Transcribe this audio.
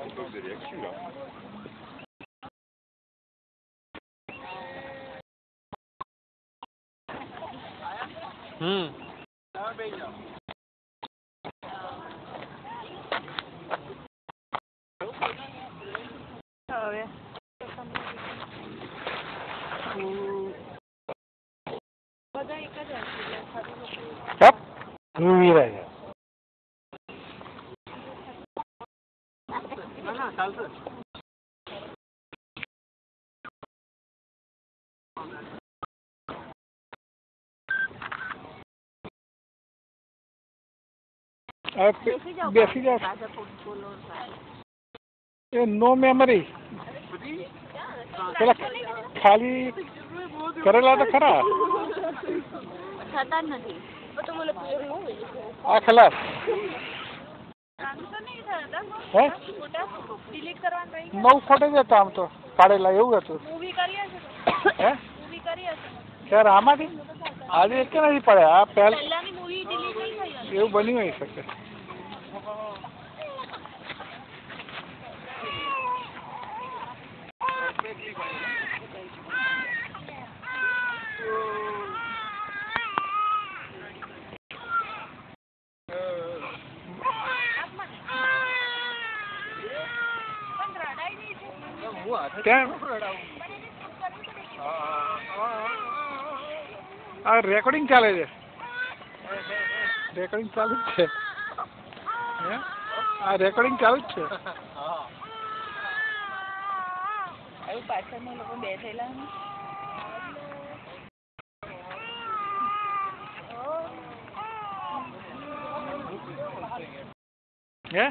Autorità Chula. Yep. Mira. બેસી જાઓ. એ નો memory પેલા ખાલી કરેલા તો ખરા આ ખલાસ હે 9 ફોટો જ હતા આમ તો પાડેલા એવું હતું હે ત્યારે આમાંથી આજે એક નથી પડ્યા આ પહેલા એવું બન્યું હોઈ શકે આ રેકોર્ડિંગ ચાલે છે રેકોર્ડિંગ ચાલુ જ છે આ રેકોર્ડિંગ ચાલુ જ છે પાછળના લોકો બેઠેલા હે